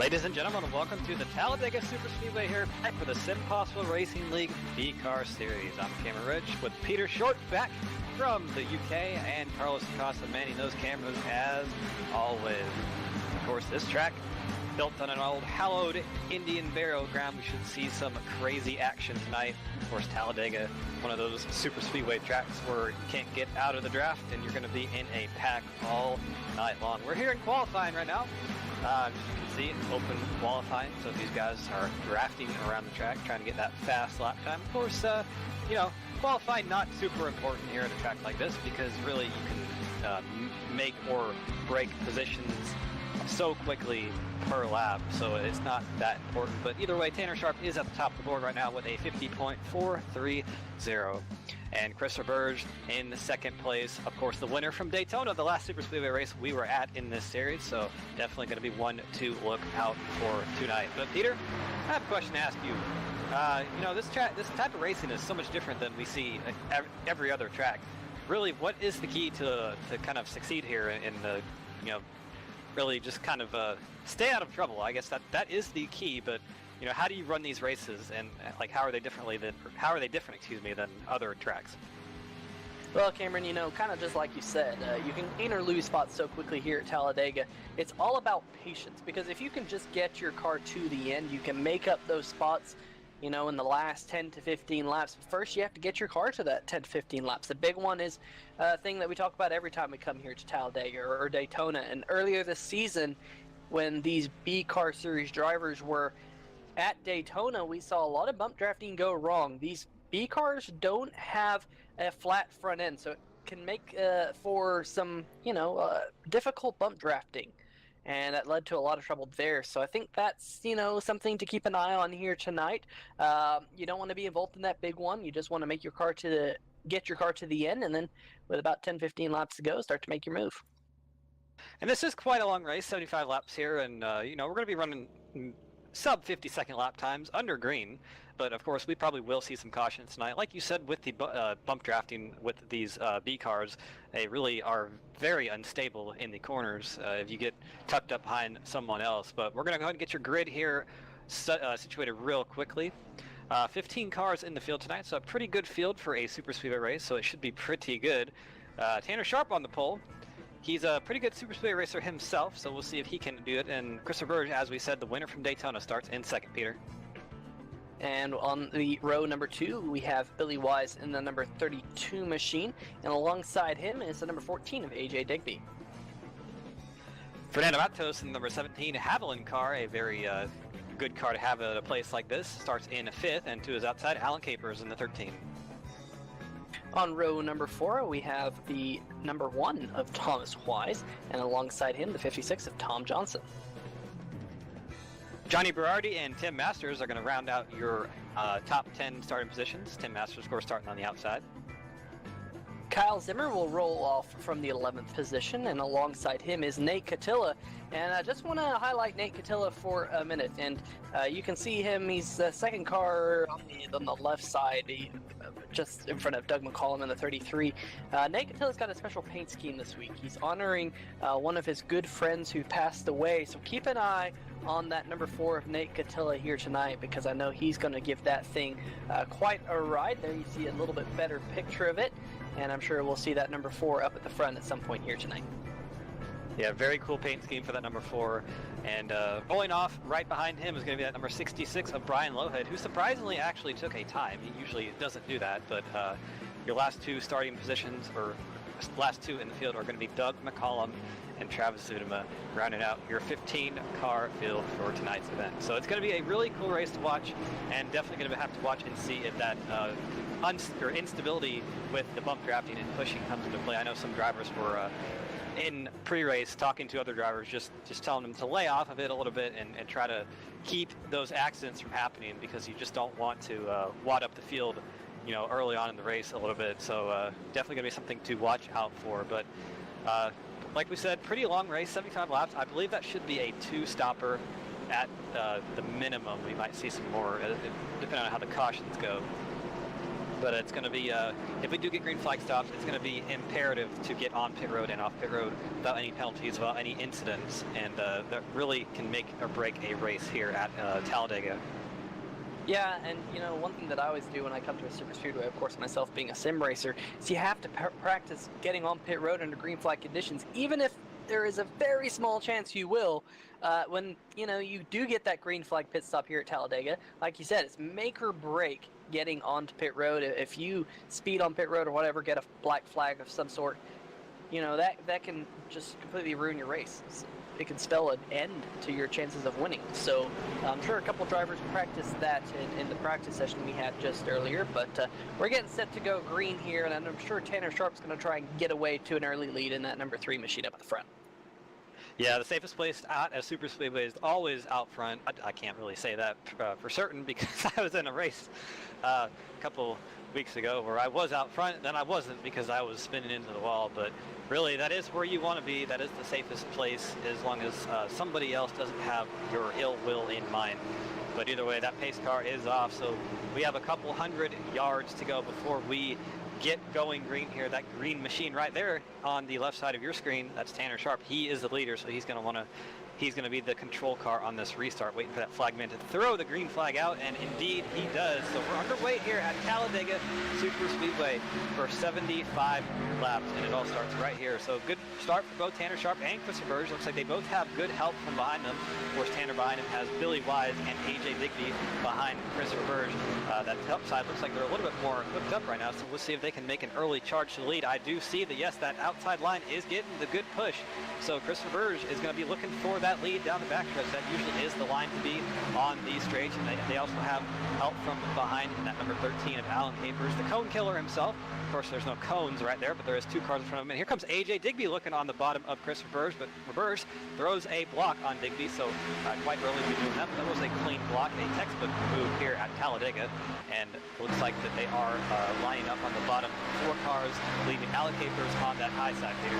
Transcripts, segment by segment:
Ladies and gentlemen, welcome to the Talladega Superspeedway here back for the Sim Possible Racing League B-Car Series. I'm Cameron Ridge with Peter Short back from the UK and Carlos Acosta manning those cameras as always. Of course, this track, built on an old hallowed Indian burial ground, we should see some crazy action tonight. Of course, Talladega, one of those super speedway tracks where you can't get out of the draft and you're going to be in a pack all night long. We're here in qualifying right now. As you can see, it's open qualifying, so these guys are drafting around the track, trying to get that fast lap time. Of course, qualifying not super important here at a track like this because really you can make or break positions so quickly per lap, so it's not that important. But either way, Tanner Sharp is at the top of the board right now with a 50.430. And Christopher Burge in the second place. Of course, the winner from Daytona, the last Super Speedway race we were at in this series, so definitely going to be one to look out for tonight. But Peter, I have a question to ask you. This type of racing is so much different than we see at every other track. Really, what is the key to kind of succeed here in the, really just kind of stay out of trouble? I guess that is the key, but how do you run these races, and how are they different than other tracks? Well, Cameron, kind of just like you said, you can gain or lose spots so quickly here at Talladega. It's all about patience, because if you can just get your car to the end, you can make up those spots, in the last 10 to 15 laps. But first, you have to get your car to that 10 to 15 laps. The big one is a thing that we talk about every time we come here to Talladega or Daytona. And earlier this season, when these B-Car Series drivers were at Daytona, we saw a lot of bump drafting go wrong. These B-Cars don't have a flat front end, so it can make for some, difficult bump drafting. And that led to a lot of trouble there. So I think that's, something to keep an eye on here tonight. You don't want to be involved in that big one. You just want to make your car get your car to the end, and then with about 10-15 laps to go, start to make your move. And this is quite a long race, 75 laps here, and we're going to be running sub 50-second lap times under green, but of course we probably will see some caution tonight. Like you said, with the bump drafting with these B cars, they really are very unstable in the corners if you get tucked up behind someone else. But we're going to go ahead and get your grid here situated real quickly. 15 cars in the field tonight, so a pretty good field for a super speedway race, so it should be pretty good. Tanner Sharp on the pole. He's a pretty good super speedway racer himself, so we'll see if he can do it. And Christopher Burge, as we said, the winner from Daytona, starts in second, Peter. And on the row number 2, we have Billy Wise in the number 32 machine, and alongside him is the number 14 of AJ Digby. Fernando Matos in the number 17 Haviland car, a very good car to have at a place like this, starts in 5th, and to his outside, Alan Capers in the 13. On row number 4, we have the number 1 of Thomas Wise, and alongside him, the 56 of Tom Johnson. Johnny Berardi and Tim Masters are going to round out your top 10 starting positions. Tim Masters, of course, starting on the outside. Kyle Zimmer will roll off from the 11th position, and alongside him is Nate Catilla. And I just want to highlight Nate Catilla for a minute. And you can see him, he's the second car on the left side, just in front of Doug McCollum in the 33. Nate Catilla's got a special paint scheme this week. He's honoring one of his good friends who passed away. So keep an eye on that number 4 of Nate Catilla here tonight, because I know he's going to give that thing quite a ride. There you see a little bit better picture of it. And I'm sure we'll see that number 4 up at the front at some point here tonight. Yeah, very cool paint scheme for that number 4. And rolling off right behind him is going to be that number 66 of Brian Lowhead, who surprisingly actually took a time. He usually doesn't do that, but your last 2 starting positions, or last 2 in the field, are going to be Doug McCollum and Travis Zudema, rounding out your 15-car field for tonight's event. So it's going to be a really cool race to watch, and definitely going to have to watch and see if that instability with the bump drafting and pushing comes into play. I know some drivers were in pre-race talking to other drivers, just telling them to lay off of it a little bit and try to keep those accidents from happening, because you just don't want to wad up the field early on in the race a little bit. So definitely going to be something to watch out for. But like we said, pretty long race, 75 laps. I believe that should be a 2-stopper at the minimum. We might see some more, depending on how the cautions go. But it's going to be, if we do get green flag stops, it's going to be imperative to get on pit road and off pit road without any penalties, without any incidents, and that really can make or break a race here at Talladega. Yeah, and one thing that I always do when I come to a super speedway, of course, myself being a sim racer, is you have to practice getting on pit road under green flag conditions, even if there is a very small chance you will. When you do get that green flag pit stop here at Talladega, like you said, it's make or break getting onto pit road. If you speed on pit road or whatever, get a black flag of some sort, that can just completely ruin your race. It can spell an end to your chances of winning. So I'm sure a couple drivers practiced that in the practice session we had just earlier, but we're getting set to go green here, and I'm sure Tanner Sharp's going to try and get away to an early lead in that number 3 machine up at the front. Yeah, the safest place out at super speedway is always out front. I can't really say that for certain because I was in a race a couple weeks ago where I was out front, then I wasn't because I was spinning into the wall. But really, that is where you want to be. That is the safest place as long as somebody else doesn't have your ill will in mind. But either way, that pace car is off, so we have a couple hundred yards to go before we get going green here. That green machine right there on the left side of your screen, that's Tanner Sharp. He is the leader, so he's going to be the control car on this restart, waiting for that flagman to throw the green flag out, and indeed he does. So we're underway here at Talladega Super Speedway for 75 laps, and it all starts right here. So good start for both Tanner Sharp and Christopher Burge. Looks like they both have good help from behind them. Of course, Tanner behind him has Billy Wise and AJ Digby behind Christopher Burge. That top side looks like they're a little bit more hooked up right now, so we'll see if they can make an early charge to the lead. I do see that, yes, that outside line is getting the good push. So Christopher Burge is going to be looking for that lead down the backstretch. That usually is the line to be on these straights, and they also have help from behind in that number 13 of Alan Capers, the cone killer himself. Of course, there's no cones right there, but there is 2 cars in front of him. And here comes AJ Digby looking on the bottom of Christopher Burge, but Burge throws a block on Digby, so quite early to be doing that. But that was a clean block, a textbook move here at Talladega, and it looks like that they are lining up on the bottom 4 cars, leaving Alan Capers on that high side here.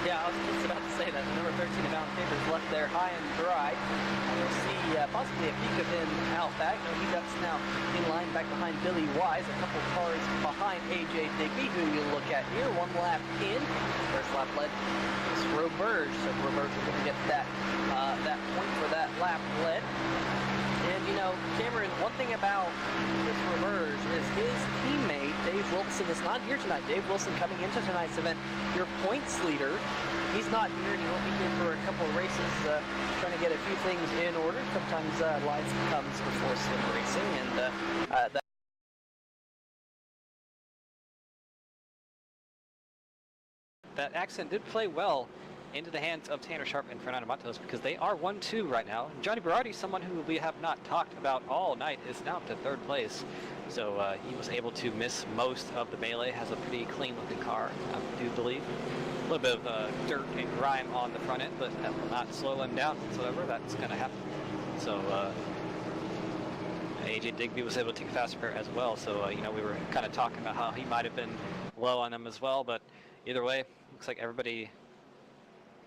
Yeah, I was just about to say that. The number 13 of Alan Capers left there high and dry. We'll see possibly a peek of him out back. No, he ducks now in line back behind Billy Wise, a couple cars behind AJ Digby, who you look at here. 1 lap in. First lap led is Roberge. So Roberge is going to get that point for that lap led. And, Cameron, one thing about this Roberge is his teammate, Dave Wilson, is not here tonight. Dave Wilson coming into tonight's event, your points leader. He's not here, and he won't be here for a couple of races, trying to get a few things in order. Sometimes lights comes before sim racing, and that accent did play well into the hands of Tanner Sharp and Fernando Matos because they are 1-2 right now. Johnny Berardi, someone who we have not talked about all night, is now up to 3rd place. So he was able to miss most of the melee, has a pretty clean looking car, I do believe. A little bit of dirt and grime on the front end, but that will not slow him down whatsoever. That's going to happen. So AJ Digby was able to take a fast repair as well. So, we were kind of talking about how he might have been low on them as well. But either way, looks like everybody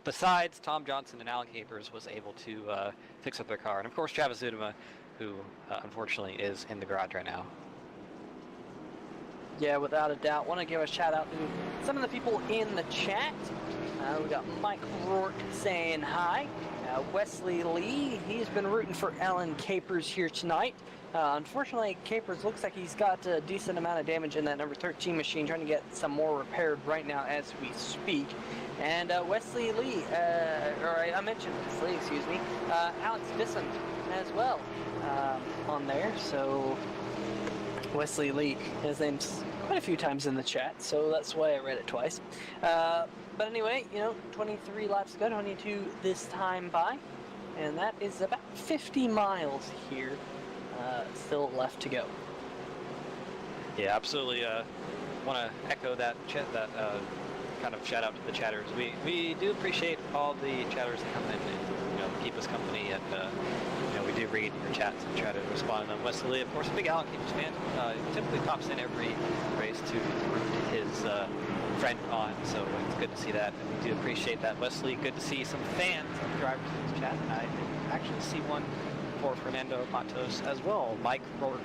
besides Tom Johnson and Alan Capers was able to fix up their car. And of course, Travis Zudema, who unfortunately is in the garage right now. yeah, without a doubt. Want to give a shout out to some of the people in the chat. We got Mike Rourke saying hi. Wesley Lee, he's been rooting for Alan Capers here tonight. Unfortunately, Capers looks like he's got a decent amount of damage in that number 13 machine, trying to get some more repaired right now as we speak. And Wesley Lee, I mentioned Wesley, excuse me, Alex Bisson as well on there. So Wesley Lee, his name's quite a few times in the chat, so that's why I read it twice. But anyway, 23 laps to go, 22 this time by, and that is about 50 miles here still left to go. Yeah, absolutely. Want to echo that kind of shout out to the chatters. We do appreciate all the chatters that come in and keep us company, and we do read your chats and try to respond to them. Wesley, of course, a big Alan Capers fan, typically pops in every race to root his friend on, so it's good to see that, and we do appreciate that. Wesley, good to see some fans of drivers in this chat, and I actually see one for Fernando Matos as well. Mike Rourke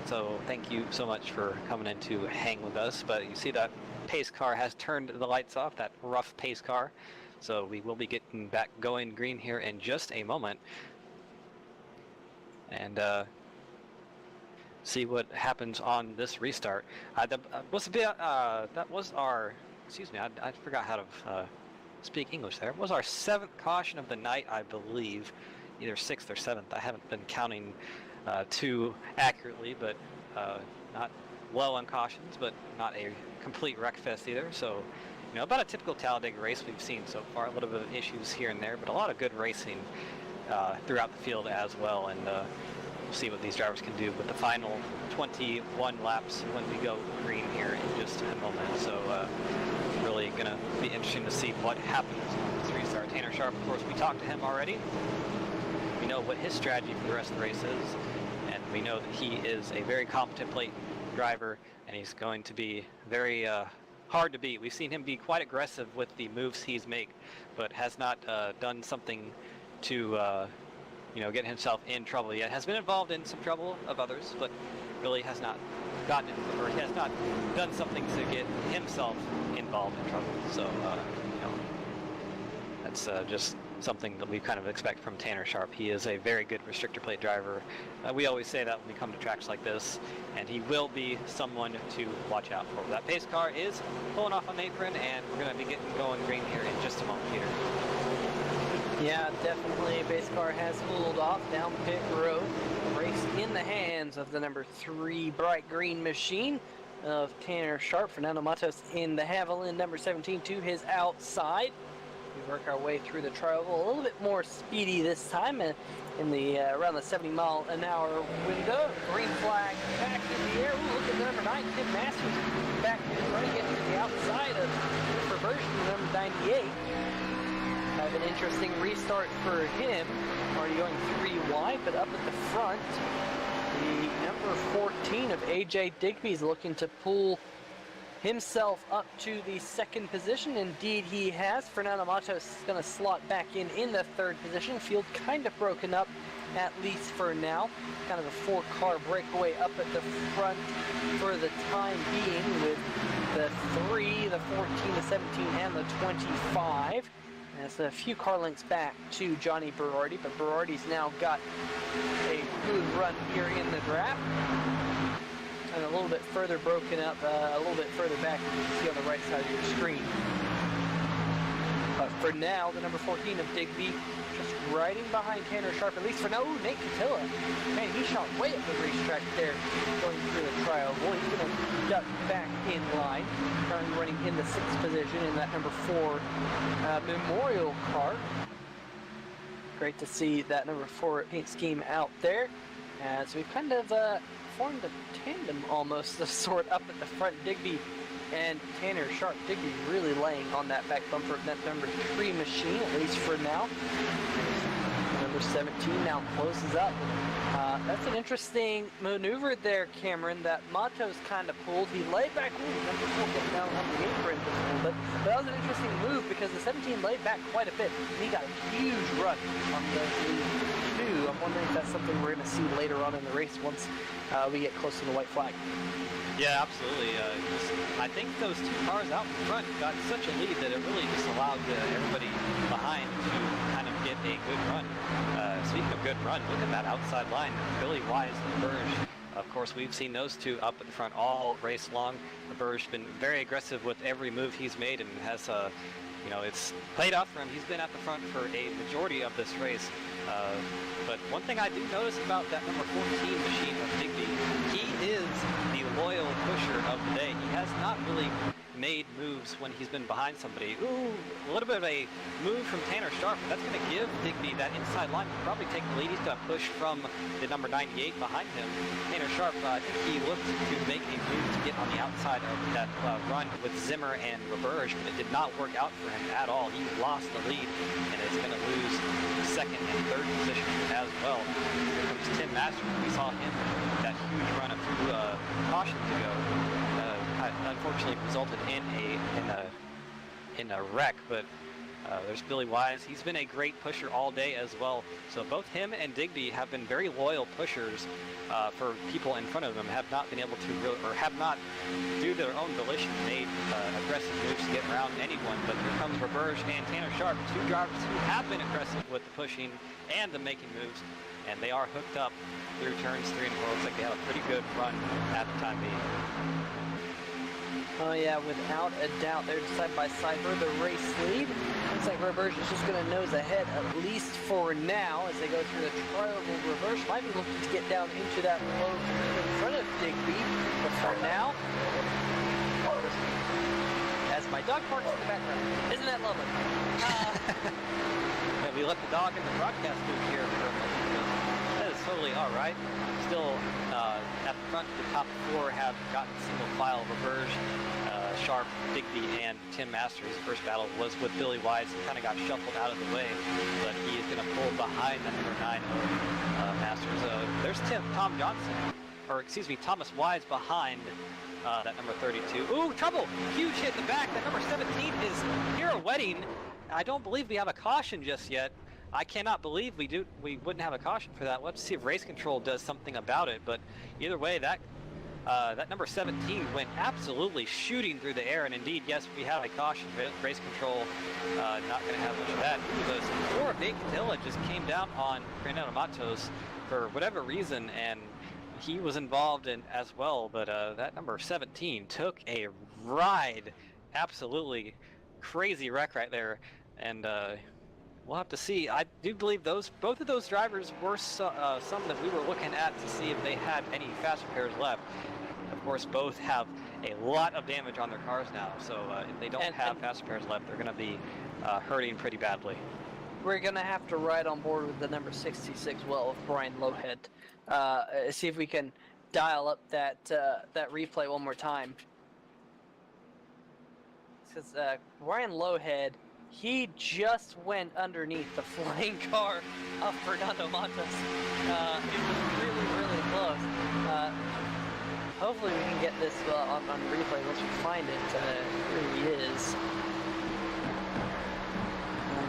So thank you so much for coming in to hang with us. But you see that pace car has turned the lights off, that rough pace car. So we will be getting back going green here in just a moment. And see what happens on this restart. That was our, excuse me, I forgot how to speak English there. It was our 7th caution of the night, I believe. Either 6th or 7th. I haven't been counting too accurately, but not low on cautions, but not a complete wreck fest either. So, you know, about a typical Talladega race we've seen so far. A little bit of issues here and there, but a lot of good racing throughout the field as well. And we'll see what these drivers can do with the final 21 laps when we go green here in just a moment. So really going to be interesting to see what happens on this restart. Tanner Sharp, of course, we talked to him already. We know what his strategy for the rest of the race is, and we know that he is a very competent plate driver, and he's going to be very hard to beat. We've seen him be quite aggressive with the moves he's made, but has not done something to you know, get himself in trouble yet. Has been involved in some trouble of others, but really has not gotten in, or he has not done something to get himself involved in trouble. So you know, that's just something that we kind of expect from Tanner Sharp. He is a very good restrictor plate driver. We always say that when we come to tracks like this, and he will be someone to watch out for. That pace car is pulling off on the apron, and we're going to be getting going green here in just a moment, Peter. Yeah, definitely. Base car has pulled off down pit road. Race in the hands of the number 3 bright green machine of Tanner Sharp. Fernando Matos in the Haviland, number 17 to his outside. We work our way through the tri-oval a little bit more speedy this time in the around the 70-mile-an-hour window. Green flag back in the air. Ooh, look at the number 9, Tim Masters, back in running it to the outside of the reversion to number 98. Have an interesting restart for him. Already going 3 wide, but up at the front, the number 14 of AJ Digby is looking to pull himself up to the 2nd position. Indeed he has. Fernando Matos is going to slot back in the 3rd position. Field kind of broken up, at least for now. Kind of a 4-car breakaway up at the front for the time being, with the 3, the 14, the 17, and the 25. That's a few car lengths back to Johnny Berardi, but Berardi's now got a good run here in the draft. And a little bit further broken up, a little bit further back, as you can see on the right side of your screen. But for now, the number 14 of Digby just riding behind Tanner Sharp, at least for now. Ooh, Nate Catilla. Man, he shot way up the racetrack there, going through the trial. Boy, he's going to duck back in line. Currently running in the 6th position in that number 4 Memorial car. Great to see that number 4 paint scheme out there. So we've kind of formed a tandem almost of sort up at the front. Digby and Tanner Sharp. Digby really laying on that back bumper of that number 3 machine, at least for now. Number 17 now closes up. That's an interesting maneuver there, Cameron, that Matos kind of pulled. He laid back, number 4 getting down on the apron just a little bit. But that was an interesting move because the 17 laid back quite a bit, and he got a huge run on the 2. I'm wondering if that's something we're going to see later on in the race once we get close to the white flag. Yeah, absolutely. I think those 2 cars out in front got such a lead that it really just allowed everybody behind to kind of get a good run. Speaking of good run, look at that outside line. Billy Wise and Burge. Of course, we've seen those 2 up at the front all race long. Burge's been very aggressive with every move he's made and has, you know, it's played off for him. He's been at the front for a majority of this race. But one thing I do notice about that number 14 machine of Digby, he is the loyal pusher of the day. He has not really made moves when he's been behind somebody. Ooh, a little bit of a move from Tanner Sharp. That's going to give Digby that inside line. He'll probably take the lead. He's going to push from the number 98 behind him. Tanner Sharp, I think he looked to make a move to get on the outside of that run with Zimmer and Roberge, but it did not work out for him at all. He lost the lead and is going to lose the 2nd and 3rd position as well. Here comes Tim Masters. We saw him that huge run of 2 cautions ago. Unfortunately resulted in a wreck, but There's Billy Wise. He's been a great pusher all day as well. So both him and Digby have been very loyal pushers for people in front of them. Have not been able to, or have not, due to their own volition, made aggressive moves to get around anyone. But here comes Roberge and Tanner Sharp, two drivers who have been aggressive with the pushing and the making moves. And they are hooked up through turns 3 and 4. Looks like they have a pretty good run at the time being. Oh yeah, without a doubt, they're side by side for the race lead. Looks like Roberge is just going to nose ahead, at least for now, as they go through the trial. Roberge might be looking to get down into that low in front of Digby, but for now, as my dog barks in the background, isn't that lovely? Yeah, we let the dog in the broadcast booth here for a moment. That is totally all right. Still, at the front, the top 4 have gotten single file. Roberge, Sharp, Digby, and Tim Masters. The first battle was with Billy Wise. He kind of got shuffled out of the way, but he is going to pull behind that number 9 of Masters. There's Tom Johnson, or excuse me, Thomas Wise behind that number 32. Ooh, trouble! Huge hit in the back. That number 17 is Hero Wedding. I don't believe we have a caution just yet. I cannot believe we wouldn't have a caution for that. Let's see if race control does something about it. But either way, that number 17 went absolutely shooting through the air. And indeed, yes, we have a caution. Race control not going to have much of that. The score of Nate Catilla just came down on Fernando Matos for whatever reason, and he was involved in as well. But that number 17 took a ride. Absolutely crazy wreck right there. And we'll have to see. I do believe both of those drivers were some that we were looking at to see if they had any fast repairs left. Of course, both have a lot of damage on their cars now, so if they don't have fast repairs left, they're going to be hurting pretty badly. We're going to have to ride on board with the number 66 well of Brian Lowhead. See if we can dial up that replay one more time. Because Brian Lowhead, he just went underneath the flying car of Fernando Matos. It was really, really close. Hopefully we can get this on replay once we find it. Here he is.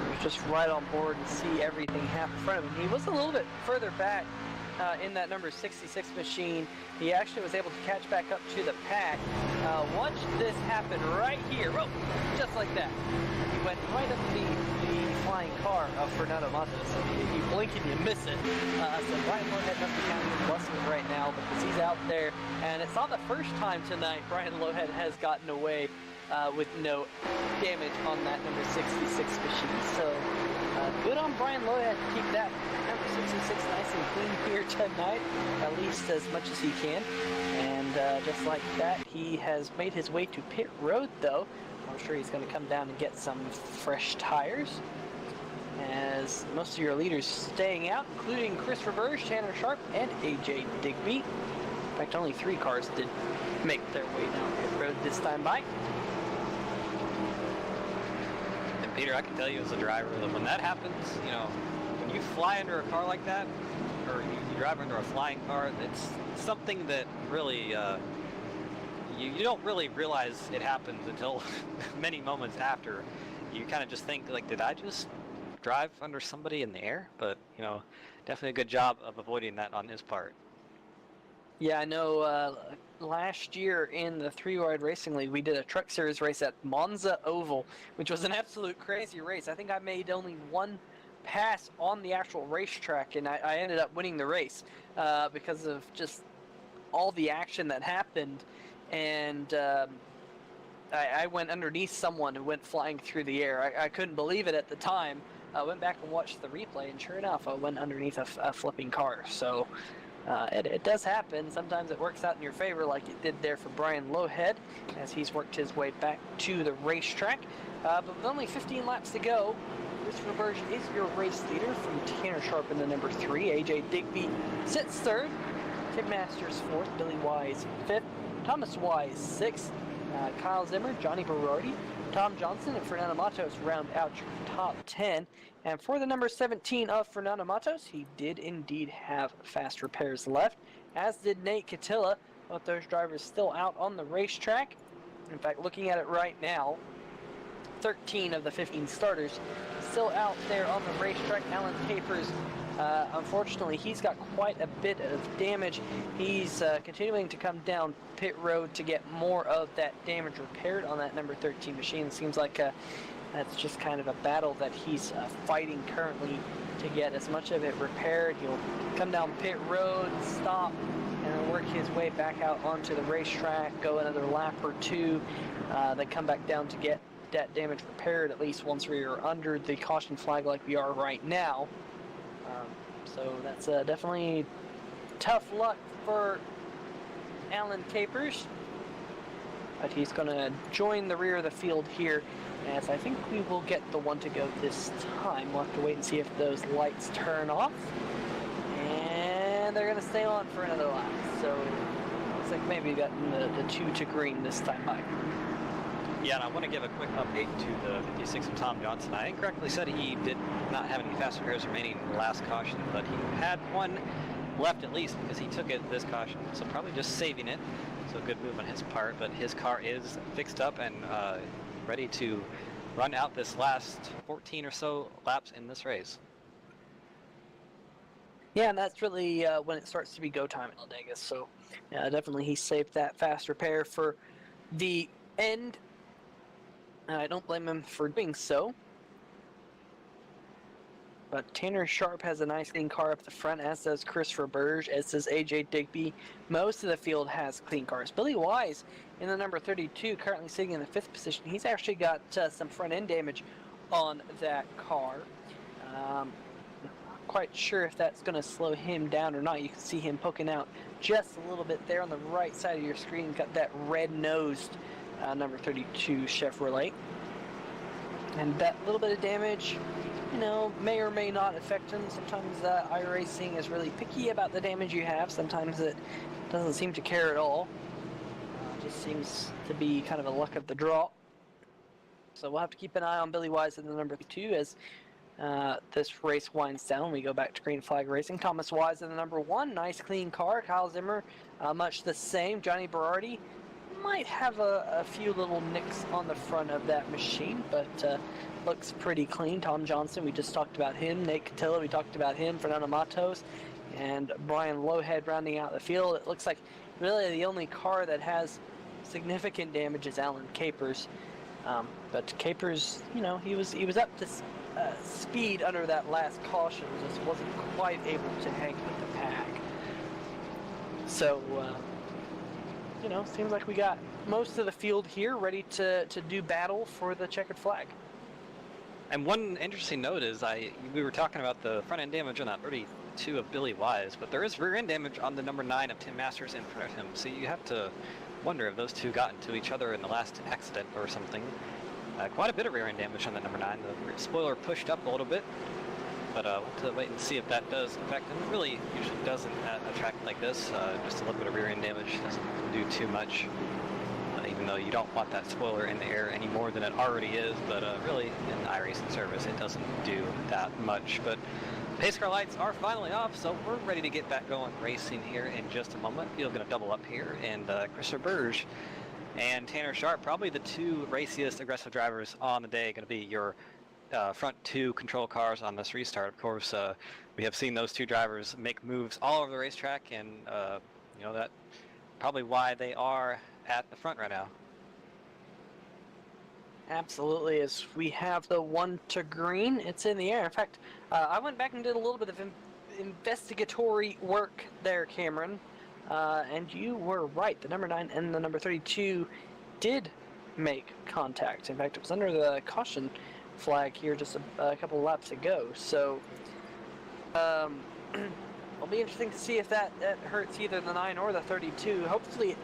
We're just right on board and see everything happen in front of him. He was a little bit further back in that number 66 machine. He actually was able to catch back up to the pack. Watch this happen right here. Whoa, just like that. He went right up the flying car of Fernando Matos. You blink and you miss it. So Brian Lowhead must be counting his blessings right now because he's out there. And it's not the first time tonight Brian Lowhead has gotten away with no damage on that number 66 machine. So good on Brian Lowhead to keep that number 66 nice and clean here tonight, at least as much as he can. And just like that, he has made his way to pit road, though. I'm sure he's going to come down and get some fresh tires, as most of your leaders staying out, including Chris Roberge, Tanner Sharp, and AJ Digby. In fact, only 3 cars did make their way down pit road this time by. And Peter, I can tell you as a driver that when that happens, you know, when you fly under a car like that, or you drive under a flying car, it's something that really you don't really realize it happens until many moments after. You kind of just think, like, did I just drive under somebody in the air? But, you know, definitely a good job of avoiding that on his part. Yeah, I know last year in the 3-Wide Racing League, we did a Truck Series race at Monza Oval, which was an absolute crazy race. I think I made only one pass on the actual racetrack, and I ended up winning the race because of just all the action that happened. And I went underneath someone who went flying through the air. I couldn't believe it at the time. I went back and watched the replay, and sure enough, I went underneath a flipping car. So it does happen. Sometimes it works out in your favor, like it did there for Brian Lowhead, as he's worked his way back to the racetrack. But with only 15 laps to go, Chris Roberge is your race leader from Tanner Sharp in the number 3. AJ Digby sits 3rd. Tim Masters 4th. Billy Wise 5th. Thomas Wise 6th. Kyle Zimmer, Johnny Berardi, Tom Johnson, and Fernando Matos round out your top 10. And for the number 17 of Fernando Matos, he did indeed have fast repairs left, as did Nate Catilla. Both those drivers still out on the racetrack. In fact, looking at it right now, 13 of the 15 starters. Still out there on the racetrack, Alan Capers. Unfortunately, he's got quite a bit of damage. He's continuing to come down pit road to get more of that damage repaired on that number 13 machine. It seems like that's just kind of a battle that he's fighting currently to get as much of it repaired. He'll come down pit road, stop, and then work his way back out onto the racetrack, go another lap or two, then come back down to get that damage repaired at least once we are under the caution flag like we are right now. So that's definitely tough luck for Alan Capers, but he's going to join the rear of the field here, as I think we will get the one to go this time. We'll have to wait and see if those lights turn off, and they're going to stay on for another lap. So looks like maybe gotten the 2 to green this time by. Yeah, and I want to give a quick update to the 56 of Tom Johnson. I incorrectly said he did not have any fast repairs remaining in the last caution, but he had one left at least because he took it this caution, so probably just saving it. So good move on his part, but his car is fixed up and ready to run out this last 14 or so laps in this race. Yeah, and that's really when it starts to be go time at Talladega. So definitely he saved that fast repair for the end. I don't blame him for doing so. But Tanner Sharp has a nice clean car up the front, as does Christopher Burge, as does AJ Digby. Most of the field has clean cars. Billy Wise in the number 32, currently sitting in the 5th position. He's actually got some front end damage on that car. Not quite sure if that's going to slow him down or not. You can see him poking out just a little bit there on the right side of your screen. Got that red-nosed number 32 Chevrolet. And that little bit of damage, you know, may or may not affect him. Sometimes iRacing is really picky about the damage you have. Sometimes it doesn't seem to care at all. Just seems to be kind of a luck of the draw. So we'll have to keep an eye on Billy Wise in the number 2 as this race winds down. We go back to green flag racing. Thomas Wise in the number 1. Nice clean car. Kyle Zimmer, much the same. Johnny Berardi might have a few little nicks on the front of that machine, but looks pretty clean. Tom Johnson, we just talked about him. Nate Cotillo, we talked about him. Fernando Matos and Brian Lowhead rounding out the field. It looks like really the only car that has significant damage is Alan Capers. But Capers, you know, he was up to speed under that last caution, just wasn't quite able to hang with the pack. So, you know, seems like we got most of the field here ready to do battle for the checkered flag. And one interesting note is we were talking about the front end damage on that 32 of Billy Wise, but there is rear end damage on the number 9 of Tim Masters in front of him. So you have to wonder if those two got into each other in the last accident or something. Quite a bit of rear end damage on the number 9. The spoiler pushed up a little bit, but we'll have to wait and see if that does affect him. It really usually doesn't at a track like this. Just a little bit of rear end damage doesn't do too much, even though you don't want that spoiler in the air any more than it already is. But really, in iRacing service, it doesn't do that much. But pace car lights are finally off, so we're ready to get back going racing here in just a moment. Field's going to double up here, and Christopher Burge and Tanner Sharp, probably the two raciest aggressive drivers on the day, going to be your front 2 control cars on this restart. Of course, we have seen those two drivers make moves all over the racetrack, and you know, that probably why they are at the front right now. Absolutely, as we have the 1 to green, it's in the air. In fact, I went back and did a little bit of investigatory work there, Cameron, and you were right. The number 9 and the number 32 did make contact. In fact, it was under the caution flag here just a couple of laps ago. So it'll be interesting to see if that hurts either the 9 or the 32. Hopefully it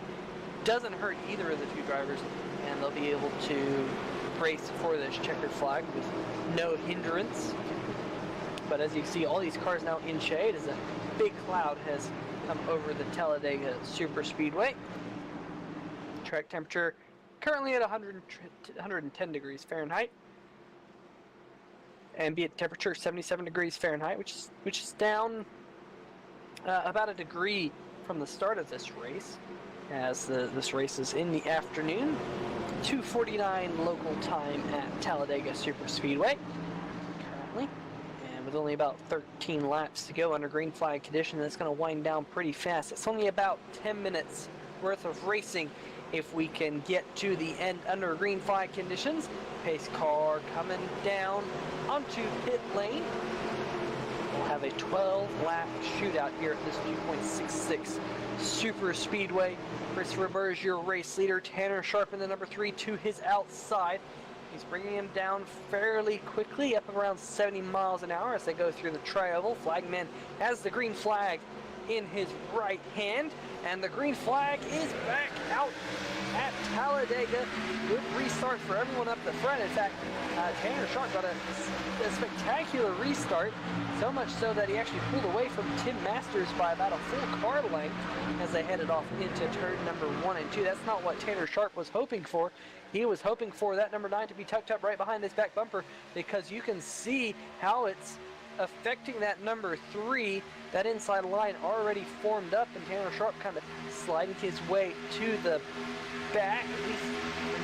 doesn't hurt either of the two drivers, and they'll be able to race for this checkered flag with no hindrance. But as you see, all these cars now in shade as a big cloud has come over the Talladega Superspeedway. Track temperature currently at 110 degrees Fahrenheit. Ambient temperature 77 degrees Fahrenheit, which is down about a degree from the start of this race. as this race is in the afternoon. 2:49 local time at Talladega Superspeedway currently. And with only about 13 laps to go under green flag condition, that's going to wind down pretty fast. It's only about 10 minutes worth of racing if we can get to the end under green flag conditions. Pace car coming down onto pit lane. We'll have a 12-lap shootout here at this 2.66 Super Speedway. Christopher Burge, your race leader. Tanner Sharp in the number 3 to his outside. He's bringing him down fairly quickly, up around 70 miles an hour as they go through the tri-oval. Flagman has the green flag in his right hand, and the green flag is back out at Talladega. Good restart for everyone up the front. In fact, Tanner Sharp got a spectacular restart, so much so that he actually pulled away from Tim Masters by about a full car length as they headed off into turn number 1 and 2. That's not what Tanner Sharp was hoping for. He was hoping for that number 9 to be tucked up right behind this back bumper, because you can see how it's affecting that number 3. That inside line already formed up, and Tanner Sharp kind of sliding his way to the back, at least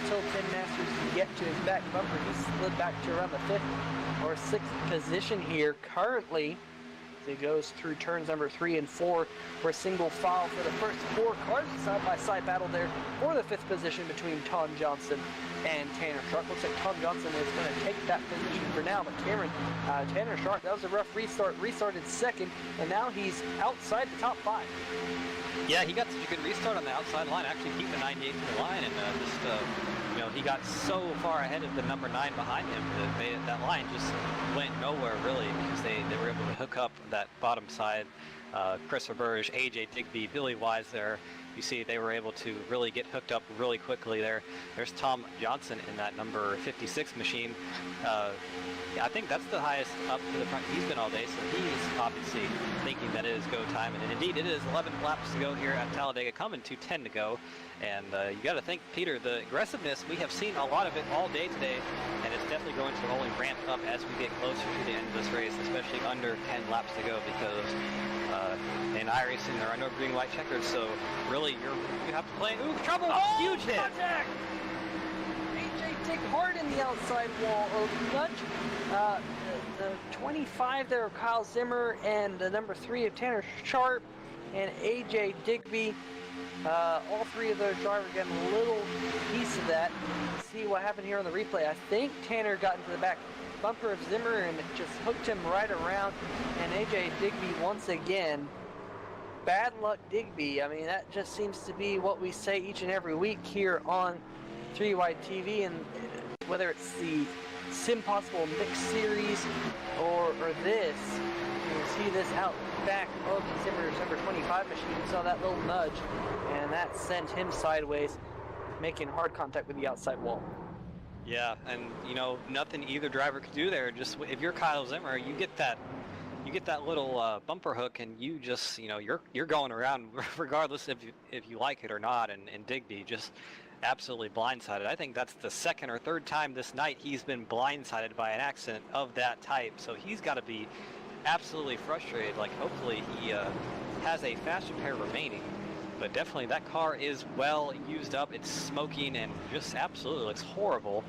until Tim Masters can get to his back bumper. He slid back to around the 5th or 6th position here currently. He goes through turns number 3 and 4 for a single file for the first 4 cars. Side-by-side battle there for the 5th position between Tom Johnson and Tanner Sharp. Looks like Tom Johnson is going to take that position for now, but Tanner Sharp, that was a rough restart, restarted second, and now he's outside the top 5. Yeah, he got such a good restart on the outside line, actually keep the 98 to the line, and he got so far ahead of the number 9 behind him that that line just went nowhere really, because they were able to hook up that bottom side. Chris Burge, AJ Digby, Billy Wise there. You see they were able to really get hooked up really quickly there. There's Tom Johnson in that number 56 machine. Yeah, I think that's the highest up to the front he's been all day, so he is obviously thinking that it is go time. And indeed it is. 11 laps to go here at Talladega, coming to 10 to go. And you got to think, Peter, the aggressiveness, we have seen a lot of it all day today, and it's definitely going to only ramp up as we get closer to the end of this race, especially under 10 laps to go, because in iRacing there are no green white checkers, so really you have to play. Ooh, trouble! Oh, huge hit! Contact! AJ Dick hard in the outside wall. Nudge. The 25 there of Kyle Zimmer, and the number 3 of Tanner Sharp and AJ Digby. All 3 of those drivers getting a little piece of that. See what happened here on the replay. I think Tanner got into the back bumper of Zimmer and it just hooked him right around. And AJ Digby once again, bad luck Digby. I mean, that just seems to be what we say each and every week here on 3Y TV, and whether it's the Sim Possible Mix Series or this, you see this out back of Zimmer's number 25 machine. You saw that little nudge, and that sent him sideways, making hard contact with the outside wall. Yeah, and nothing either driver could do there. Just if you're Kyle Zimmer, you get that little bumper hook, and you just you're going around regardless if you like it or not. And Digby just absolutely blindsided. I think that's the 2nd or 3rd time this night he's been blindsided by an accident of that type. So he's got to be absolutely frustrated. Like, hopefully he has a fast repair remaining, but definitely that car is well used up. It's smoking and just absolutely looks horrible.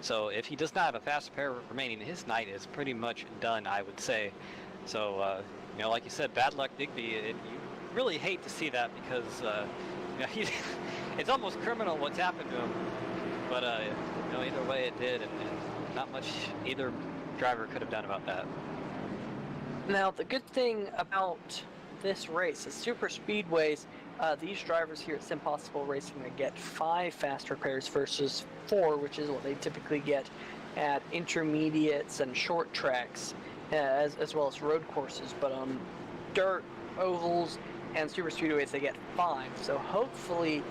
So if he does not have a fast repair remaining, his night is pretty much done, I would say. So like you said, bad luck Digby. You really hate to see that, because it's almost criminal what's happened to him, but either way it did, and not much either driver could have done about that. Now, the good thing about this race is super speedways, these drivers here at Sim Possible Racing, they get 5 fast repairs versus 4, which is what they typically get at intermediates and short tracks, as well as road courses. But on dirt, ovals, and super speedways, they get 5. So hopefully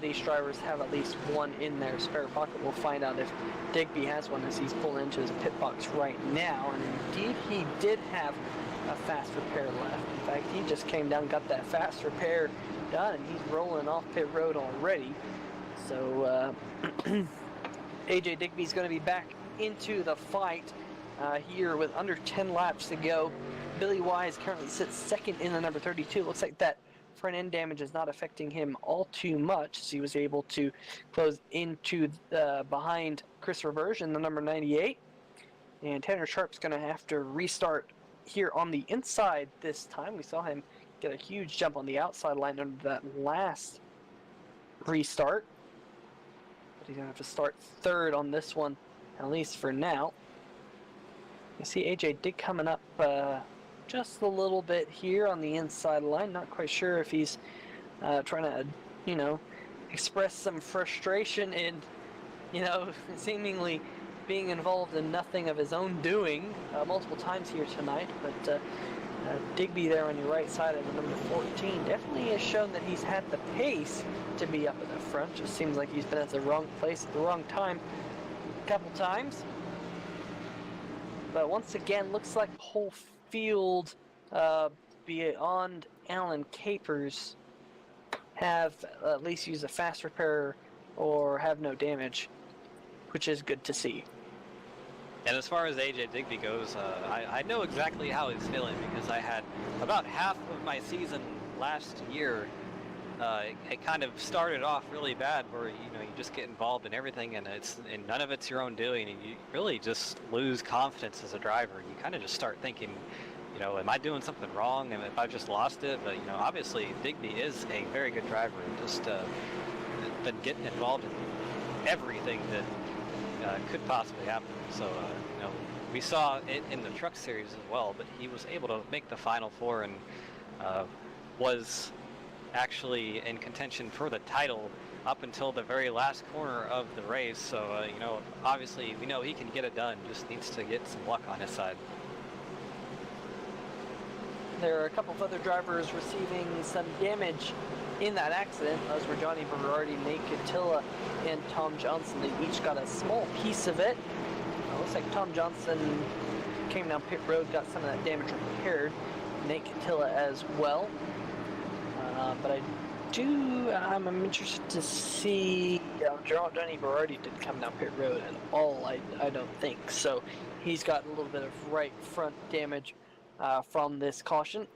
these drivers have at least 1 in their spare pocket. We'll find out if Digby has one as he's pulling into his pit box right now. And indeed, he did have a fast repair left. In fact, he just came down and got that fast repair done, and he's rolling off pit road already. So AJ Digby's going to be back into the fight here with under 10 laps to go. Billy Wise currently sits 2nd in the number 32. Looks like that front end damage is not affecting him all too much, as he was able to close into behind Chris Reverge in the number 98. And Tanner Sharp's going to have to restart here on the inside this time. We saw him get a huge jump on the outside line under that last restart. But he's going to have to start third on this one, at least for now. You see AJ Dig coming up just a little bit here on the inside line. Not quite sure if he's trying to, express some frustration in, seemingly being involved in nothing of his own doing multiple times here tonight. But Digby there on your right side of the number 14 definitely has shown that he's had the pace to be up at the front. Just seems like he's been at the wrong place at the wrong time a couple times. But once again, looks like the whole field beyond Alan Capers have at least used a fast repair or have no damage, which is good to see. And as far as AJ Digby goes, I know exactly how he's feeling, because I had about half of my season last year. It kind of started off really bad, where you just get involved in everything, and none of it's your own doing, and you really just lose confidence as a driver. You kind of just start thinking, am I doing something wrong? And if I've just lost it? But obviously Digby is a very good driver, and just been getting involved in everything that could possibly happen. So we saw it in the truck series as well, but he was able to make the Final Four and was actually in contention for the title up until the very last corner of the race. So obviously we know he can get it done, just needs to get some luck on his side. There are a couple of other drivers receiving some damage in that accident. Those were Johnny Berardi, Nate Catilla, and Tom Johnson. They each got a small piece of it. Looks like Tom Johnson came down pit road, got some of that damage repaired. Nate Catilla as well. But I'm interested to see. Johnny Berardi didn't come down pit road at all, I don't think. So he's got a little bit of right front damage from this caution.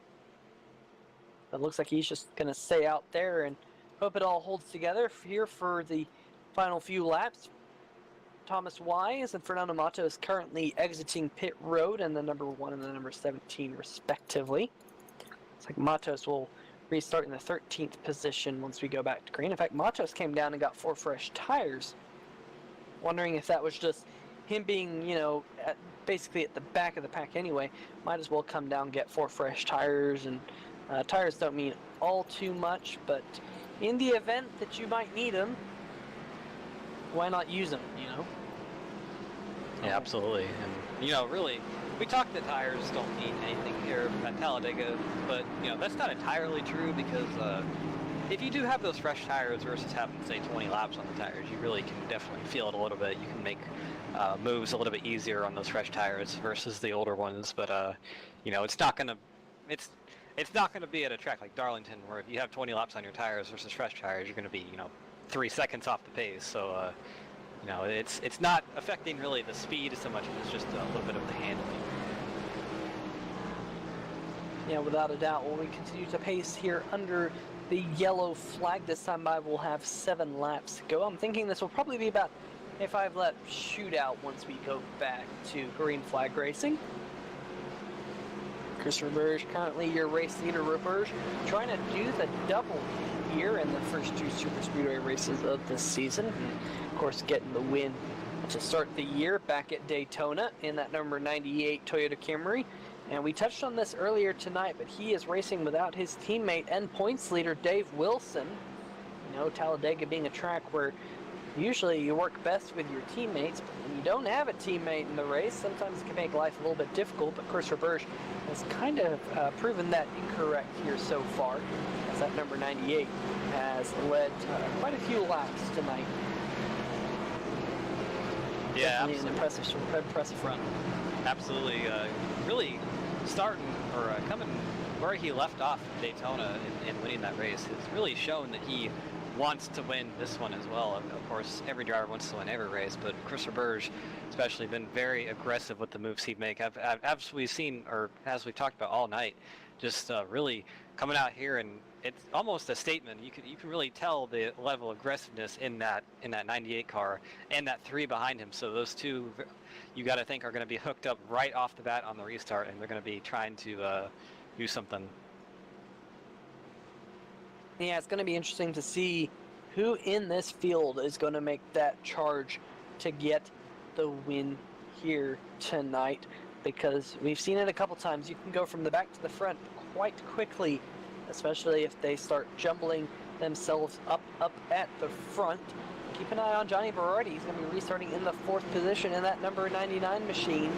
It looks like he's just going to stay out there and hope it all holds together here for the final few laps. Thomas Wise and Fernando Matos currently exiting pit road, and the number 1 and the number 17 respectively. Looks like Matos will restart in the 13th position once we go back to green. In fact, Matos came down and got 4 fresh tires. Wondering if that was just him being, basically at the back of the pack anyway. Might as well come down and get 4 fresh tires, and tires don't mean all too much, but in the event that you might need them, why not use them, Yeah, absolutely. And, really, we talk that tires don't mean anything here at Talladega, but, that's not entirely true, because if you do have those fresh tires versus having, say, 20 laps on the tires, you really can definitely feel it a little bit. You can make moves a little bit easier on those fresh tires versus the older ones, but, it's not going to... It's not going to be at a track like Darlington, where if you have 20 laps on your tires versus fresh tires, you're going to be, 3 seconds off the pace. So, it's not affecting really the speed so much as just a little bit of the handling. Yeah, without a doubt. When we continue to pace here under the yellow flag, this time by we'll have 7 laps to go. I'm thinking this will probably be about a 5-lap shootout once we go back to green flag racing. Chris Reverge, currently your race leader. Reverge trying to do the double here in the first 2 Super Speedway races of this season. And of course, getting the win to start the year back at Daytona in that number 98 Toyota Camry. And we touched on this earlier tonight, but he is racing without his teammate and points leader Dave Wilson. Talladega being a track where usually you work best with your teammates, but when you don't have a teammate in the race, sometimes it can make life a little bit difficult. But Chris Reverge has kind of proven that incorrect here so far, as that number 98 has led quite a few laps tonight. Yeah, absolutely. An impressive run. Absolutely. Really starting or coming where he left off in Daytona and winning that race has really shown that he wants to win this one as well. Of course, every driver wants to win every race, but Chris Reverge especially been very aggressive with the moves he'd make. As we've seen, or as we've talked about all night, just really coming out here and it's almost a statement. You can really tell the level of aggressiveness in that 98 car and that 3 behind him. So those two, you got to think, are going to be hooked up right off the bat on the restart, and they're going to be trying to do something. Yeah, it's going to be interesting to see who in this field is going to make that charge to get the win here tonight, because we've seen it a couple times. You can go from the back to the front quite quickly, especially if they start jumbling themselves up at the front. Keep an eye on Johnny Berardi. He's going to be restarting in the 4th position in that number 99 machine.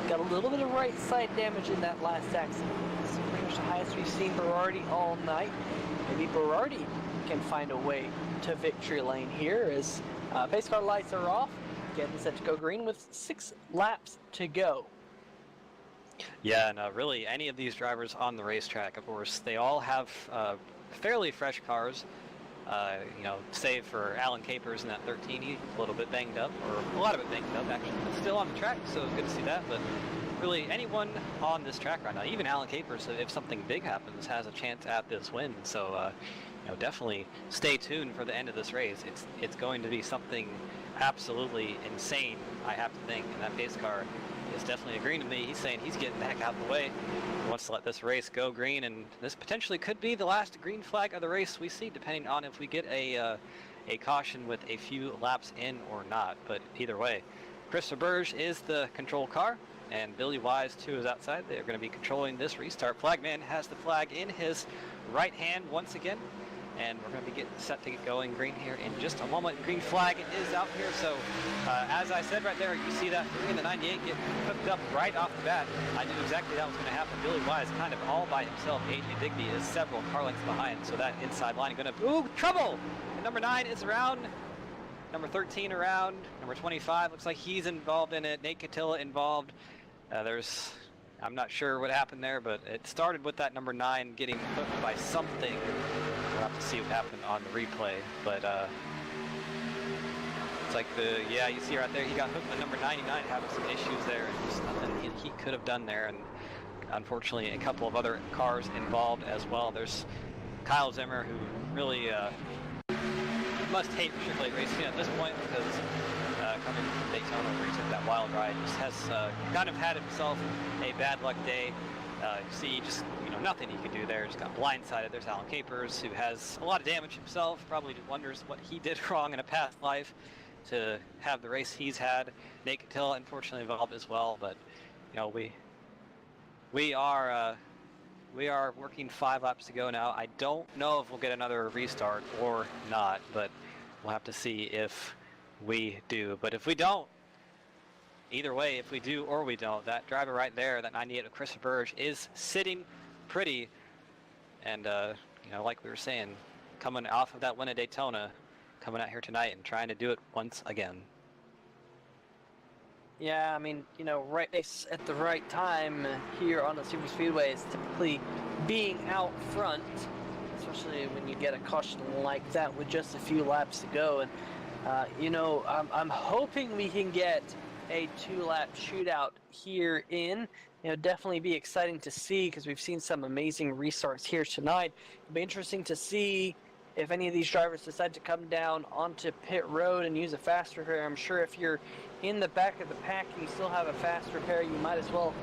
Got a little bit of right side damage in that last accident. This is pretty much the highest we've seen Berardi all night. Maybe Berardi can find a way to victory lane here as pace car lights are off, getting set to go green with 6 laps to go. Yeah, and really any of these drivers on the racetrack, of course, they all have fairly fresh cars. Save for Alan Capers in that 13, he's a little bit banged up, or a lot of it banged up actually, but still on the track, so it's good to see that. But really, anyone on this track right now, even Alan Capers, if something big happens, has a chance at this win. So, definitely stay tuned for the end of this race. It's going to be something absolutely insane, I have to think, and that pace car is definitely agreeing to me. He's saying he's getting the heck out of the way. He wants to let this race go green, and this potentially could be the last green flag of the race we see, depending on if we get a caution with a few laps in or not. But either way, Chris Roberge is the control car, and Billy Wise too is outside. They're going to be controlling this restart. Flagman has the flag in his right hand once again, and we're going to be getting set to get going green here in just a moment. Green flag is out here, so as I said right there, you see that 3 in the 98 get hooked up right off the bat. I knew exactly that was going to happen. Billy Wise kind of all by himself. AJ Digby is several car lengths behind, so that inside line is going to, ooh, trouble! And number 9 is around, number 13 around, number 25 looks like he's involved in it, Nate Catilla involved. I'm not sure what happened there, but it started with that number 9 getting hooked by something. We'll have to see what happened on the replay, but it's like you see right there, he got hooked by number 99, having some issues there, and just nothing he could have done there, and unfortunately a couple of other cars involved as well. There's Kyle Zimmer, who really must hate Sugar Lake Racing at this point, because coming from Daytona where he took that wild ride, just has kind of had himself a bad luck day. You see, just nothing he could do there. Just got blindsided. There's Alan Capers, who has a lot of damage himself. Probably wonders what he did wrong in a past life to have the race he's had. Nate Catilla, unfortunately, involved as well. But we are working 5 laps to go now. I don't know if we'll get another restart or not, but we'll have to see if we do. But if we don't, either way, if we do or we don't, that driver right there, that 98 of Chris Roberge, is sitting pretty. And like we were saying, coming off of that win at Daytona, coming out here tonight and trying to do it once again. Yeah, I mean, race at the right time here on the Super Speedway is typically being out front, especially when you get a caution like that with just a few laps to go. And I'm hoping we can get a 2-lap shootout here in. Definitely be exciting to see, because we've seen some amazing restarts here tonight. It'll be interesting to see if any of these drivers decide to come down onto pit road and use a fast repair. I'm sure if you're in the back of the pack and you still have a fast repair, you might as well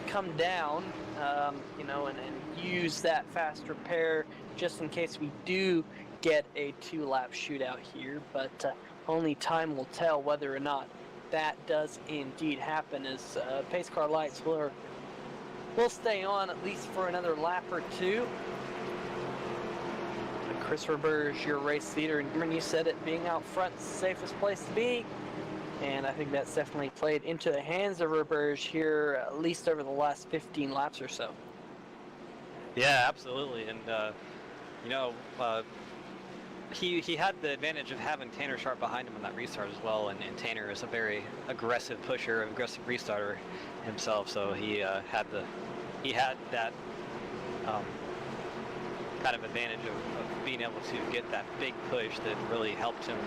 come down, and use that fast repair just in case we do get a 2-lap shootout here. But only time will tell whether or not that does indeed happen, as pace car lights will stay on at least for another lap or two. Chris Roberge, your race leader, and you said it, being out front is the safest place to be, and I think that's definitely played into the hands of Roberge here, at least over the last 15 laps or so. Yeah, absolutely, and he had the advantage of having Tanner Sharp behind him in that restart as well, and Tanner is a very aggressive pusher, aggressive restarter himself, so he had that kind of advantage of being able to get that big push that really helped him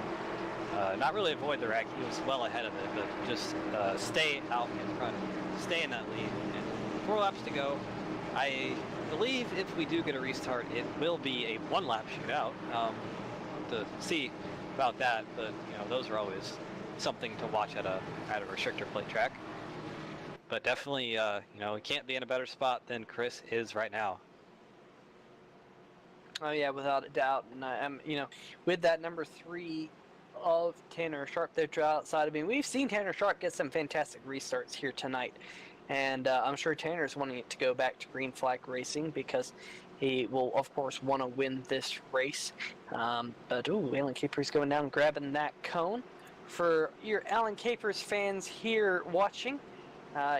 not really avoid the wreck. He was well ahead of it, but just stay out in front, stay in that lead. And 4 laps to go. believe if we do get a restart, it will be a one-lap shootout. To see about that, but those are always something to watch at a restrictor plate track. But definitely, we can't be in a better spot than Chris is right now. Oh yeah, without a doubt. And I'm, with that number 3 of Tanner Sharp there outside of me, we've seen Tanner Sharp get some fantastic restarts here tonight. And I'm sure Tanner's wanting it to go back to green flag racing because he will, of course, want to win this race. But, Alan Capers going down grabbing that cone. For your Alan Capers fans here watching,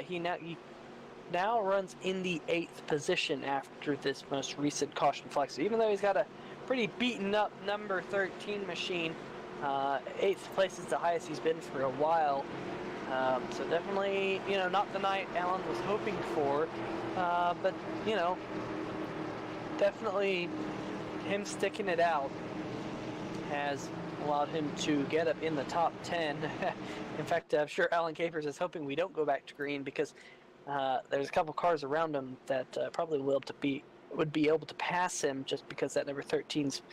he now runs in the 8th position after this most recent caution flag. So even though he's got a pretty beaten up number 13 machine, 8th place is the highest he's been for a while. So definitely, not the night Alan was hoping for, but, definitely him sticking it out has allowed him to get up in the top 10. In fact, I'm sure Alan Capers is hoping we don't go back to green because there's a couple cars around him that probably would be able to pass him just because that number 13's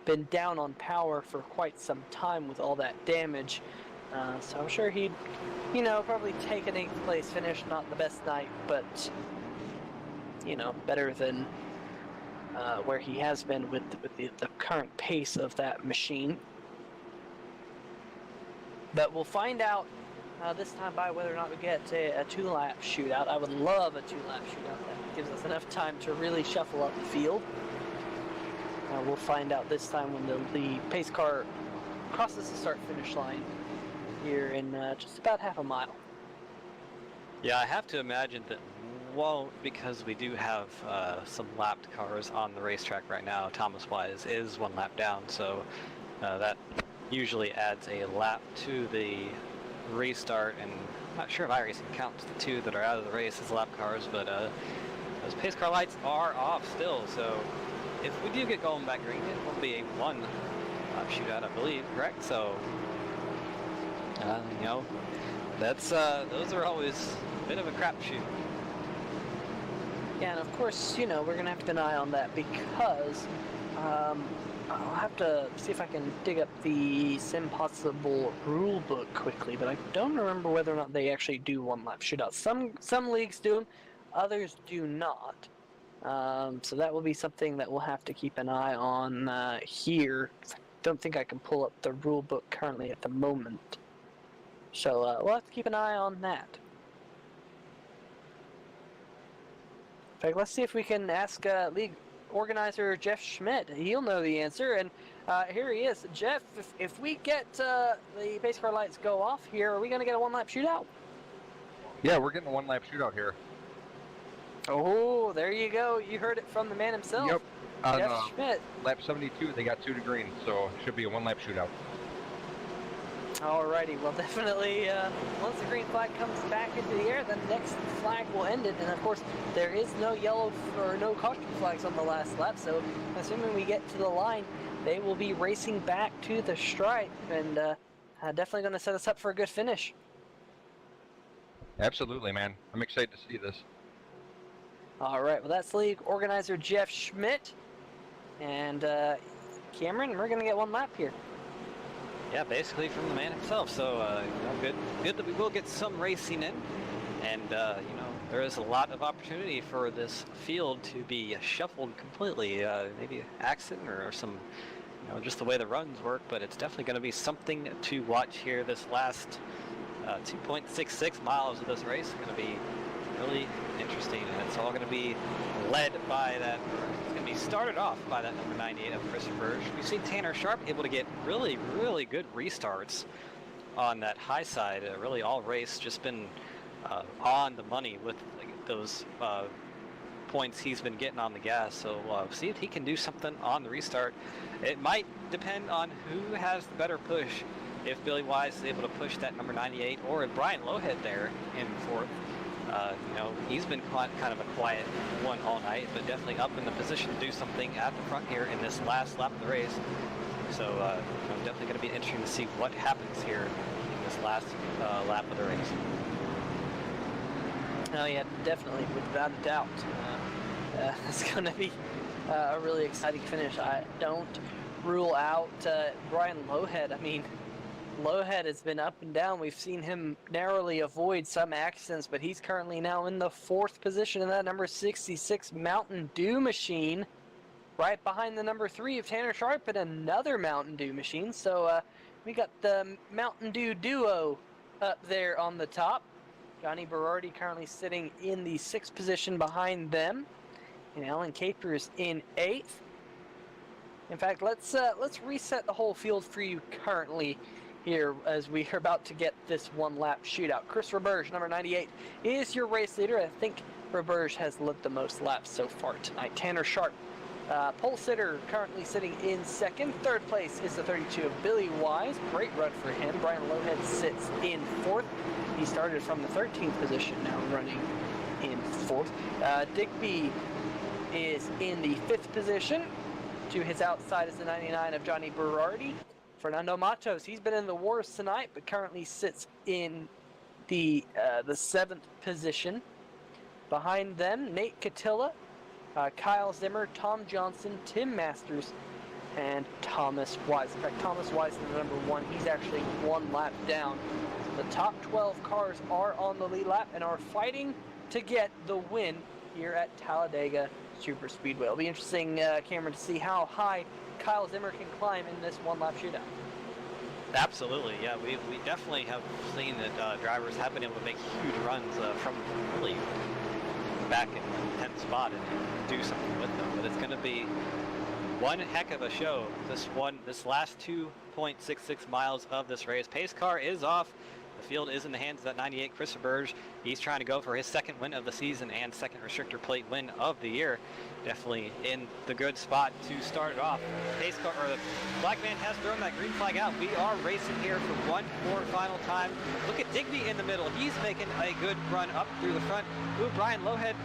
been down on power for quite some time with all that damage. So I'm sure he'd, probably take an 8th place finish. Not the best night, but, better than where he has been with the current pace of that machine. But we'll find out this time by whether or not we get a 2-lap shootout. I would love a 2-lap shootout. That gives us enough time to really shuffle up the field. We'll find out this time when the pace car crosses the start-finish line here in just about half a mile. Yeah, I have to imagine that won't, because we do have some lapped cars on the racetrack right now. Thomas-wise is 1 lap down, so that usually adds a lap to the restart, and I'm not sure if iRacing counts the 2 that are out of the race as lap cars, but those pace car lights are off still, so if we do get going back green, it will be a 1-lap shootout, I believe, correct? So, that's those are always a bit of a crapshoot. Yeah, and of course, we're going to have to keep an eye on that because I'll have to see if I can dig up the Sim Possible rule book quickly, but I don't remember whether or not they actually do 1-lap shootouts. Some leagues do them, others do not. So that will be something that we'll have to keep an eye on here. I don't think I can pull up the rule book currently at the moment. So we'll have to keep an eye on that. In fact, let's see if we can ask league organizer Jeff Schmidt. He'll know the answer, and here he is. Jeff, if we get the pace car lights go off here, are we going to get a 1-lap shootout? Yeah, we're getting a 1-lap shootout here. Oh, there you go. You heard it from the man himself. Yep. Jeff Schmidt. Lap 72, they got 2 to green, so it should be a 1-lap shootout. Alrighty, well definitely once the green flag comes back into the air, the next flag will end it, and of course there is no yellow or no caution flags on the last lap, so assuming we get to the line, they will be racing back to the stripe, and definitely going to set us up for a good finish. Absolutely, man. I'm excited to see this. Alright, well that's league organizer Jeff Schmidt, and Cameron, we're going to get 1 lap here. Yeah, basically from the man himself. So, good that we will get some racing in, and there is a lot of opportunity for this field to be shuffled completely. Maybe accident or some, just the way the runs work. But it's definitely going to be something to watch here. This last 2.66 miles of this race is going to be really interesting, and it's all going to be led by that. It's going to be started off by that number 98 of Christopher. We've seen Tanner Sharp able to get really, really good restarts on that high side. Really, all race just been on the money with those points he's been getting on the gas. So see if he can do something on the restart. It might depend on who has the better push. If Billy Wise is able to push that number 98, or if Brian Lowhead there in 4th. He's been kind of a quiet one all night, but definitely up in the position to do something at the front here in this last lap of the race. So definitely going to be interesting to see what happens here in this last lap of the race. Oh yeah, definitely, without a doubt. It's going to be a really exciting finish. I don't rule out Brian Lowhead. I mean, Lowhead has been up and down. We've seen him narrowly avoid some accidents, but he's currently now in the 4th position in that number 66 Mountain Dew machine, right behind the number 3 of Tanner Sharp and another Mountain Dew machine. So we got the Mountain Dew duo up there on the top. Johnny Berardi currently sitting in the 6th position behind them, and Alan Capers in 8th. In fact, let's reset the whole field for you currently here as we are about to get this one-lap shootout. Chris Roberge, number 98, is your race leader. I think Roberge has led the most laps so far tonight. Tanner Sharp, pole sitter, currently sitting in 2nd. 3rd place is the 32 of Billy Wise. Great run for him. Brian Lowhead sits in 4th. He started from the 13th position, now running in 4th. Digby is in the 5th position. To his outside is the 99 of Johnny Berardi. Fernando Matos, he's been in the wars tonight, but currently sits in the 7th position. Behind them, Nate Catilla, Kyle Zimmer, Tom Johnson, Tim Masters, and Thomas Wise. In fact, Thomas Wise is the number 1. He's actually 1 lap down. The top 12 cars are on the lead lap and are fighting to get the win here at Talladega Superspeedway. It'll be interesting, Cameron, to see how high Kyle Zimmer can climb in this one-lap shootout. Absolutely, yeah. We definitely have seen that drivers have been able to make huge runs from really back in the 10th spot and do something with them. But it's going to be one heck of a show. This last 2.66 miles of this race. Pace car is off. The field is in the hands of that 98 Chris Roberge. He's trying to go for his 2nd win of the season and 2nd restrictor plate win of the year. Definitely in the good spot to start it off. Pace car, or the flag man has thrown that green flag out. We are racing here for one more final time. Look at Digby in the middle. He's making a good run up through the front. Ooh, Brian Lowhead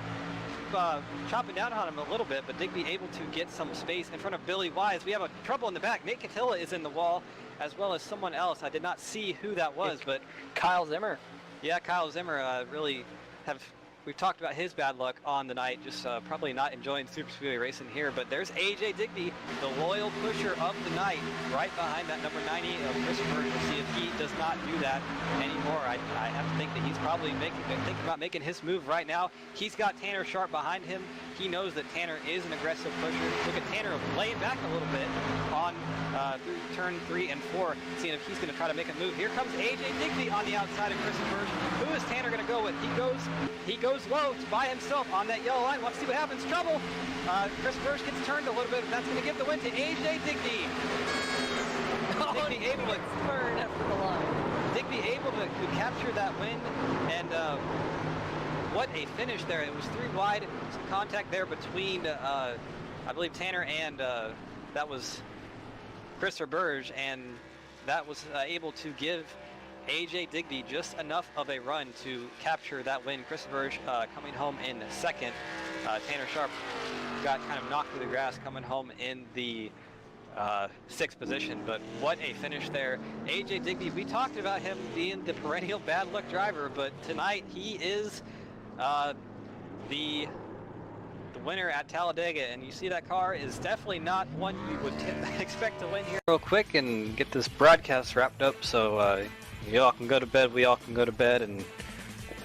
chopping down on him a little bit, but Digby able to get some space in front of Billy Wise. We have a trouble in the back. Nate Catilla is in the wall, as well as someone else. I did not see who that was, but Kyle Zimmer. Yeah, Kyle Zimmer really we've talked about his bad luck on the night, just probably not enjoying Super Speedway racing here, but there's AJ Digby, the loyal pusher of the night, right behind that number 90 of Christopher. We'll see if he does not do that anymore. I have to think that he's probably thinking about making his move right now. He's got Tanner Sharp behind him. He knows that Tanner is an aggressive pusher. Look at Tanner laying back a little bit on through turn 3 and 4, seeing if he's going to try to make a move. Here comes AJ Digby on the outside of Christopher. Who is Tanner going to go with? He goes low by himself on that yellow line. Let's see what happens. Trouble. Chris Burge gets turned a little bit. That's going to give the win to AJ Digby. Digby able to turn after the line. Digby able to capture that win, and what a finish there. It was 3 wide. Some contact there between, I believe, Tanner and that was Chris Burge, and that was able to give AJ Digby just enough of a run to capture that win. Chris Burge coming home in 2nd. Tanner Sharp got kind of knocked through the grass coming home in the 6th position, but what a finish there. AJ Digby, we talked about him being the perennial bad luck driver, but tonight he is the winner at Talladega, and you see that car is definitely not one you would expect to win here. Real quick and get this broadcast wrapped up so you all can go to bed, we all can go to bed, and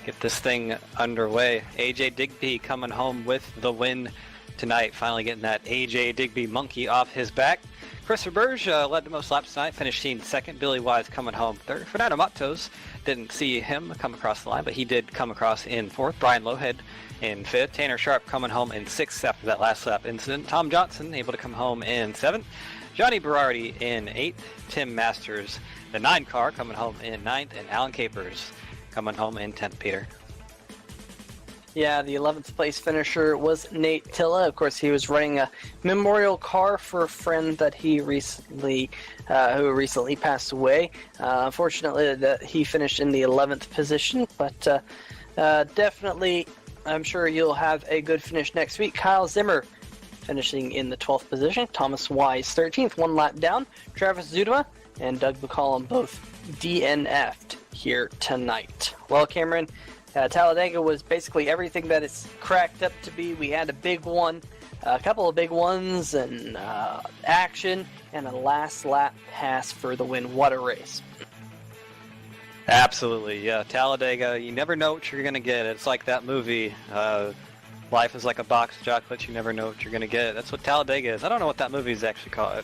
get this thing underway. AJ Digby coming home with the win tonight, finally getting that AJ Digby monkey off his back. Chris Burge led the most laps tonight, finishing 2nd. Billy Wise coming home 3rd. Fernando Matos, didn't see him come across the line, but he did come across in 4th. Brian Lowhead in 5th. Tanner Sharp coming home in 6th after that last lap incident. Tom Johnson able to come home in 7th. Johnny Berardi in 8th. Tim Masters, the 9 car, coming home in 9th. And Alan Capers coming home in 10th, Peter. Yeah, the 11th place finisher was Nate Tilla. Of course, he was running a memorial car for a friend that he recently, who recently passed away. Unfortunately, he finished in the 11th position, but definitely, I'm sure you'll have a good finish next week. Kyle Zimmer finishing in the 12th position. Thomas Wise 13th, 1 lap down. Travis Zudema and Doug McCollum both DNF'd here tonight. Well, Cameron, Talladega was basically everything that it's cracked up to be. We had a big one, a couple of big ones, and action, and a last lap pass for the win. What a race. Absolutely, yeah. Talladega, you never know what you're going to get. It's like that movie, Life is like a box of chocolates, you never know what you're going to get. That's what Talladega is. I don't know what that movie is actually called.